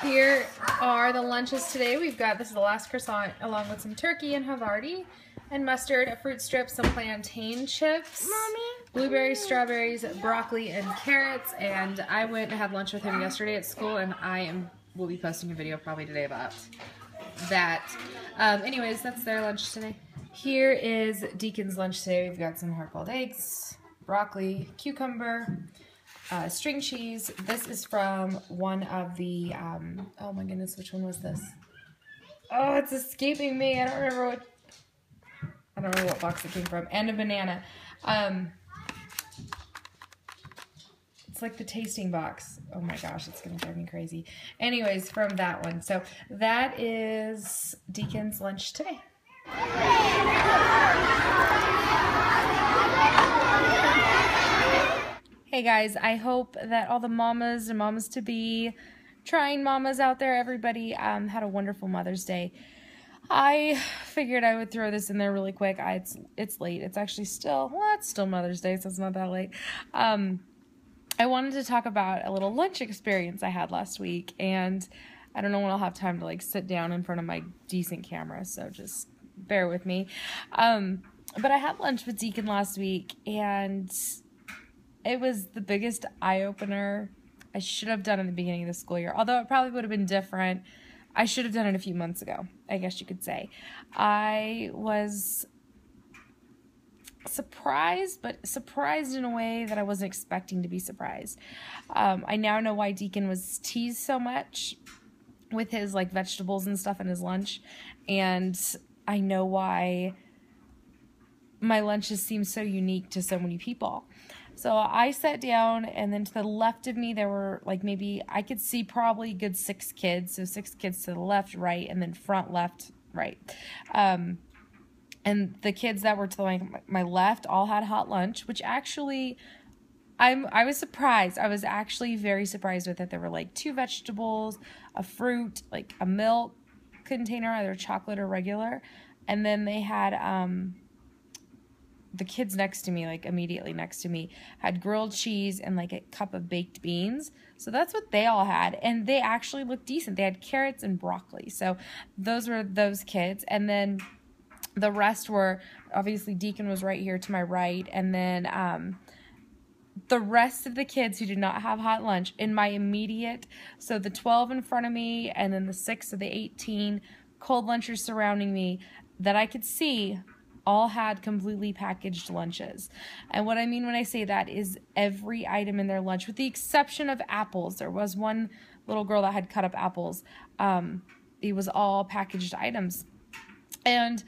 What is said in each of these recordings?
Here are the lunches today. We've got, this is the last croissant, along with some turkey and Havarti, and mustard, a fruit strip, some plantain chips, blueberries, strawberries, broccoli, and carrots. And I went and had lunch with him yesterday at school, and will be posting a video probably today about that. Anyways, that's their lunch today. Here is Deacon's lunch today. We've got some hard-boiled eggs, broccoli, cucumber, string cheese. This is from one of the, oh my goodness, which one was this? Oh, it's escaping me. I don't remember what box it came from. And a banana. It's like the tasting box. Oh my gosh, it's going to drive me crazy. Anyways, from that one. So that is Deacon's lunch today. Hey guys, I hope that all the mamas and mamas-to-be, trying mamas out there, everybody had a wonderful Mother's Day. I figured I would throw this in there really quick. It's late. It's actually still, well, it's still Mother's Day, so it's not that late. I wanted to talk about a little lunch experience I had last week, and I don't know when I'll have time to like sit down in front of my decent camera, so just bear with me. But I had lunch with Deacon last week, and it was the biggest eye-opener I should have done in the beginning of the school year. Although it probably would have been different. I should have done it a few months ago, I guess you could say. I was surprised, but surprised in a way that I wasn't expecting to be surprised. I now know why Deacon was teased so much with his like vegetables and stuff in his lunch. And I know why my lunches seem so unique to so many people. So I sat down, and then to the left of me, there were like maybe, I could see probably a good 6 kids. So 6 kids to the left, right, and then front, left, right. And the kids that were to my left all had hot lunch, which actually, I was surprised. I was actually very surprised with it. There were like 2 vegetables, a fruit, like a milk container, either chocolate or regular. And then they had, the kids next to me, like immediately next to me, had grilled cheese and like a cup of baked beans. So that's what they all had. And they actually looked decent. They had carrots and broccoli. So those were those kids. And then the rest were, obviously Deacon was right here to my right. And then the rest of the kids who did not have hot lunch in my immediate, so the 12 in front of me and then the 6 of the 18 cold lunchers surrounding me that I could see, all had completely packaged lunches. And what I mean when I say that is every item in their lunch, with the exception of apples. There was one little girl that had cut up apples. It was all packaged items. And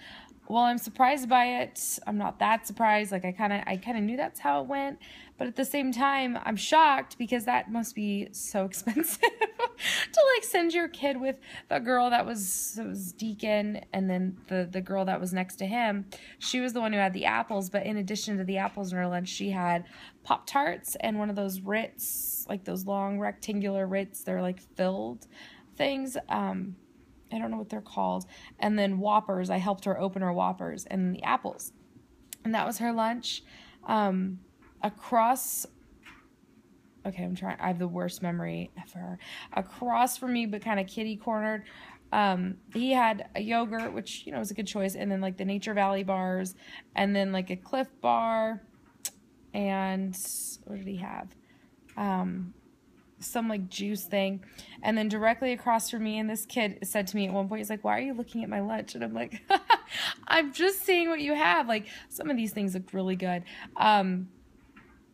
while I'm surprised by it, I'm not that surprised. Like I kind of knew that's how it went. But at the same time, I'm shocked because that must be so expensive to like send your kid with the girl that was, it was Deacon, and then the girl that was next to him. She was the one who had the apples, but in addition to the apples in her lunch, she had Pop-Tarts and one of those Ritz, like those long rectangular Ritz. They're like filled things. I don't know what they're called. And then Whoppers. I helped her open her Whoppers, and the apples. And that was her lunch. Across, okay, I have the worst memory ever. Across from me, but kind of kitty cornered, he had a yogurt, which, you know, was a good choice. And then like the Nature Valley bars, and then like a Cliff bar. And what did he have? Some like juice thing. And then directly across from me, and this kid said to me at one point, he's like, "Why are you looking at my lunch?" And I'm like, I'm just seeing what you have. Like, some of these things look really good.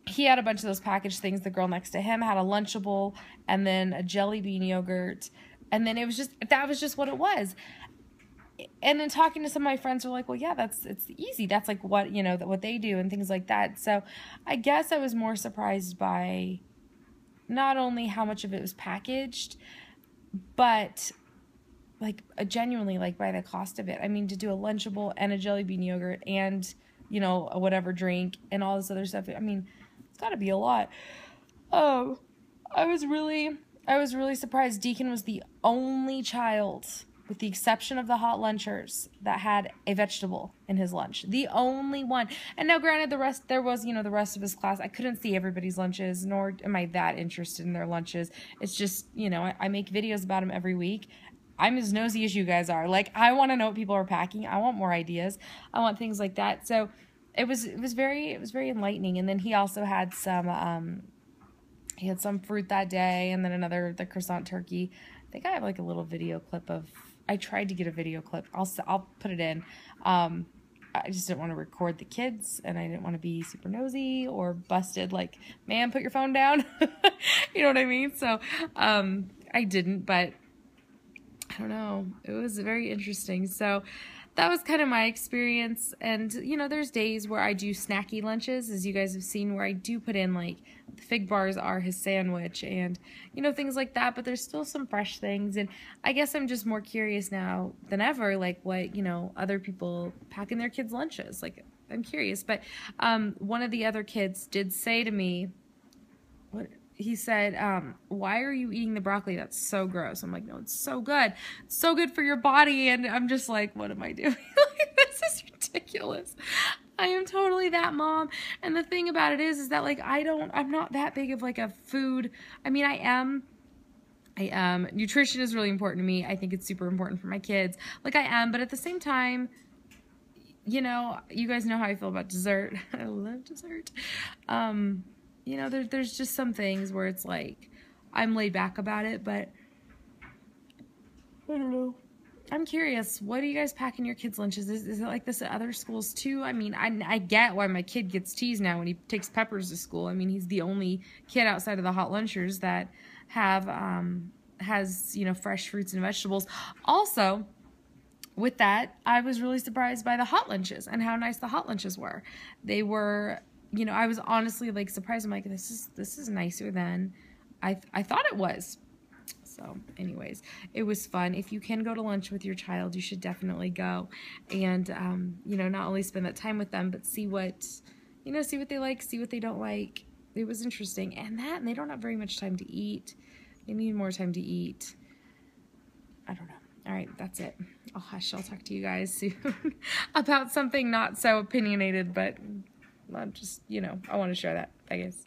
He had a bunch of those packaged things. The girl next to him had a Lunchable and then a jelly bean yogurt. And then that was just what it was. And then talking to some of my friends were like, well, yeah, it's easy. That's like what, you know, what they do and things like that. So I guess I was more surprised by not only how much of it was packaged, but like genuinely like by the cost of it. I mean, to do a Lunchable and a jelly bean yogurt and, you know, a whatever drink and all this other stuff. I mean, it's got to be a lot. I was really surprised. Deacon was the only child with the exception of the hot lunchers, that had a vegetable in his lunch. The only one. And now granted, the rest, there was, you know, the rest of his class. I couldn't see everybody's lunches, nor am I that interested in their lunches. It's just, you know, I make videos about them every week. I'm as nosy as you guys are. Like, I want to know what people are packing. I want more ideas. I want things like that. So it was very enlightening. And then he also had some fruit that day, and then the croissant turkey. I think I have like a little video clip of, I tried to get a video clip. I'll put it in. I just didn't want to record the kids, and I didn't want to be super nosy or busted. Like, man, put your phone down. You know what I mean? So, I didn't, but I don't know. It was very interesting. So that was kind of my experience. And, you know, there's days where I do snacky lunches, as you guys have seen, where I do put in, like, the fig bars are his sandwich and, you know, things like that. But there's still some fresh things. And I guess I'm just more curious now than ever, like, what, you know, other people pack in their kids' lunches. Like, I'm curious. But one of the other kids did say to me, he said, why are you eating the broccoli? That's so gross. I'm like, no, it's so good. It's so good for your body. And I'm just like, what am I doing? Like, this is ridiculous. I am totally that mom. And the thing about it is that, like, I'm not that big of like a food. I mean, I am. Nutrition is really important to me. I think it's super important for my kids. Like, I am, but at the same time, you know, you guys know how I feel about dessert. I love dessert. You know, there's just some things where it's like, I'm laid back about it, but I don't know. I'm curious, what do you guys pack in your kids' lunches? Is it like this at other schools too? I mean, I get why my kid gets teased now when he takes peppers to school. I mean, he's the only kid outside of the hot lunchers that has, you know, fresh fruits and vegetables. Also, with that, I was really surprised by the hot lunches and how nice the hot lunches were. They were, you know, I was honestly like surprised. I'm like, this is nicer than I thought it was. So anyways, it was fun. If you can go to lunch with your child, you should definitely go. And, you know, not only spend that time with them, but see what they like, see what they don't like. It was interesting. And they don't have very much time to eat. They need more time to eat. I don't know. All right, that's it. Oh, hush. I'll talk to you guys soon about something not so opinionated, but I'm just, you know, I want to share that. Bye, guys.